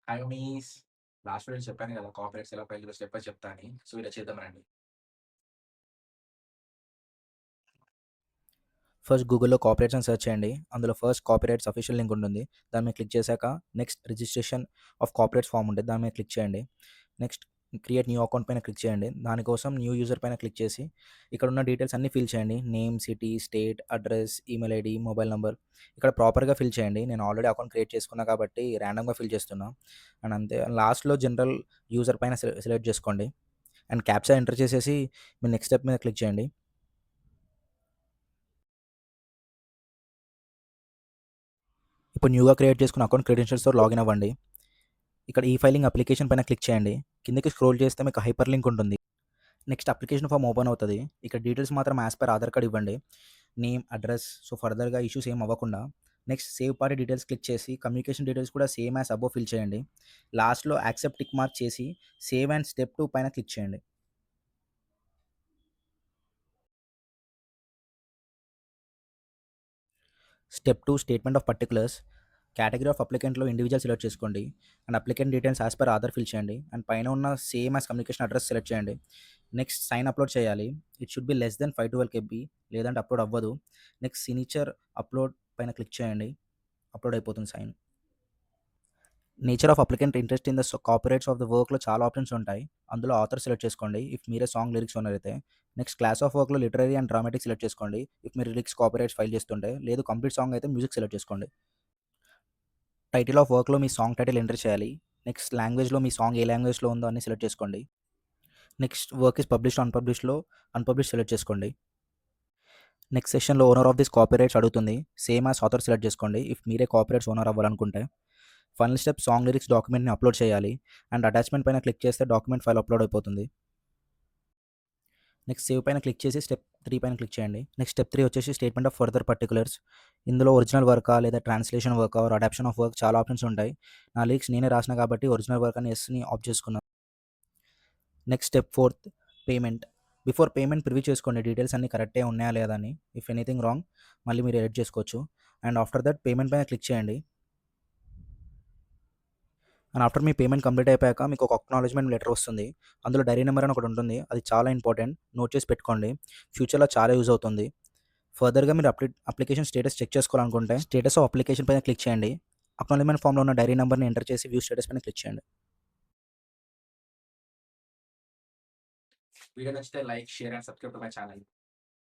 Hi mummies. Last వీడియోలో చెప్పాను కదా! కాపీరైట్స్ ఎలా ఫైల్ చేయాలో స్టెప్ బై చెప్తా అని. సో, ఇలా చేద్దాం రండి. ఫస్ట్ గూగుల్‌లో కాపీరైట్స్ అని సెర్చ్ చేయండి. అందులో ఫస్ట్ కాపీరైట్స్ అఫీషియల్ లింక్ ఉంటుంది. దాని మీద క్లిక్ చేశాక next registration of copyrights form ఉంటది. దాని మీద క్లిక్ చేయండి. నెక్స్ట్ క్రియేట్ న్యూ అకౌంట్ పైన క్లిక్ చేయండి. దానికోసం న్యూ యూజర్ పైన క్లిక్ చేసి ఇక్కడ ఉన్న డీటెయిల్స్ అన్నీ ఫిల్ చేయండి. Name, city, state, address, email ID, mobile number ఇక్కడ ప్రాపర్‌గా ఫిల్ చేయండి. నేను ఆల్రెడీ అకౌంట్ క్రియేట్ చేసుకున్నా కాబట్టి ర్యాండమ్‌గా ఫిల్ చేస్తున్నా. అండ్ అంతే లాస్ట్‌లో జనరల్ యూజర్ పైన సెలెక్ట్ చేసుకోండి. అండ్ క్యాప్చా ఎంటర్ చేసేసి మీరు నెక్స్ట్ స్టెప్ మీద క్లిక్ చేయండి. ఇప్పుడు న్యూగా క్రియేట్ చేసుకున్న అకౌంట్ క్రెడెన్షియల్స్‌తో లాగిన్ అవ్వండి. ఇక్కడ ఈ ఫైలింగ్ అప్లికేషన్ పైన క్లిక్ చేయండి. కిందకి స్క్రోల్ చేస్తే మీకు హైపర్ లింక్ ఉంటుంది. నెక్స్ట్ అప్లికేషన్ ఫార్మ్ ఓపెన్ అవుతది. ఇక్కడ డీటెయిల్స్ మాత్రం యాస్ పర్ ఆధార్ కార్డ్ ఇవ్వండి. నేమ్, అడ్రెస్ ఫర్దర్‌గా ఇష్యూస్ ఏమి అవ్వకుండా. Next save party details click చేసి కమ్యూనికేషన్ డీటెయిల్స్ కూడా సేమ్ యాస్ అబోవ్ ఫిల్ చేయండి. లాస్ట్‌లో యాక్సెప్ట్ టిక్ మార్క్ చేసి సేవ్ అండ్ స్టెప్ 2 పైన క్లిక్ చేయండి. Step 2 statement of particulars. Category of అప్లికెంట్‌లో ఇండివిడ్యువల్ సెలెక్ట్ చేసుకోండి. And applicant details as per Aadhaar fill చేయండి. అండ్ పైన ఉన్న same as communication address select చేయండి. నెక్స్ట్ సైన్ అప్లోడ్ చేయాలి. It should be less than 512 KB లేదంటే అప్లోడ్ అవ్వదు. నెక్స్ట్ సిగ్నేచర్ అప్లోడ్ పైన క్లిక్ చేయండి. అప్లోడ్ అయిపోతుంది sign. Nature of applicant interest in the copyrights of the వర్క్‌లో చాలా ఆప్షన్స్ ఉంటాయి. అందులో ఆథర్ సెలెక్ట్ చేసుకోండి. ఇఫ్ మీరే సాంగ్ లిరిక్స్ ఓనర్ అయితే. నెక్స్ట్ క్లాస్ ఆఫ్ వర్క్‌లో లిటరరీ అండ్ డ్రామాటిక్ సెలెక్ట్ చేసుకోండి. ఇఫ్ మీరు లిరిక్స్ కాపీరైట్స్ ఫైల్ చేస్తుంటే. లేదు కంప్లీట్ సాంగ్ అయితే మ్యూజిక్ సెలెక్ట్ చేసుకోండి. టైటిల్ ఆఫ్ వర్క్‌లో మీ సాంగ్ టైటిల్ ఎంటర్ చేయాలి. నెక్స్ట్ లాంగ్వేజ్‌లో మీ సాంగ్ ఏ లాంగ్వేజ్‌లో ఉందో అన్ని సెలెక్ట్ చేసుకోండి. Next work is published, unpublished select చేసుకోండి. నెక్స్ట్ సెషన్‌లో ఓనర్ ఆఫ్ దిస్ కాపీరైట్స్ అడుగుతుంది. సేమ్ యాస్ ఆథర్ సెలెక్ట్ చేసుకోండి. ఇఫ్ మీరే కాపీరైట్స్ ఓనర్ అవ్వాలనుకుంటే. ఫైనల్ స్టెప్ సాంగ్ లిరిక్స్ డాక్యుమెంట్‌ని అప్లోడ్ చేయాలి. అండ్ అటాచ్‌మెంట్ పైన క్లిక్ చేస్తే డాక్యుమెంట్ ఫైల్ అప్లోడ్ అయిపోతుంది. నెక్స్ట్ సేవ్ పైన క్లిక్ చేసి స్టెప్ 3 పైన క్లిక్ చేయండి. నెక్స్ట్ స్టెప్ 3 వచ్చేసి స్టేట్మెంట్ ఆఫ్ ఫర్దర్ పర్టిక్యులర్స్. ఇందులో ఒరిజినల్ వర్కా లేదా ట్రాన్స్‌లేషన్ వర్కా ఆర్ అడాప్షన్ ఆఫ్ వర్క్ చాలా ఆప్షన్స్ ఉంటాయి. నా లిరిక్స్ నేనే రాసినా కాబట్టి ఒరిజినల్ వర్క్ అని యెస్‌ని ఆప్ట్ చేసుకున్నాను. Next step 4 payment. Before payment preview చేసుకోండి డీటెయిల్స్ అన్నీ కరెక్టే ఉన్నాయా లేదా అని. ఇఫ్ ఎనీథింగ్ రాంగ్ మళ్ళీ మీరు ఎడిట్ చేసుకోవచ్చు. అండ్ ఆఫ్టర్ దట్ పేమెంట్ పైన క్లిక్ చేయండి. And after me payment complete అయిపోయాక మీకు ఒక అక్నాలెడ్జ్‌మెంట్ లెటర్ వస్తుంది. అందులో డైరీ నంబర్ అని ఒకటి ఉంటుంది. అది చాలా ఇంపార్టెంట్. నోట్ చేసి పెట్టుకోండి. ఫ్యూచర్‌లో చాలా యూజ్ అవుతుంది. ఫర్దర్‌గా మీరు అప్లికేషన్ స్టేటస్ చెక్ చేసుకోవాలనుకుంటే స్టేటస్ ఆఫ్ అప్లికేషన్ పైన క్లిక్ చేయండి. అక్నాలెడ్జ్‌మెంట్ ఫార్మ్‌లో ఉన్న డైరీ నంబర్‌ని ఎంటర్ చేసి వ్యూ స్టేటస్ పైన క్లిక్ చేయండి. వీడియో నచ్చితే like, share and subscribe to my channel.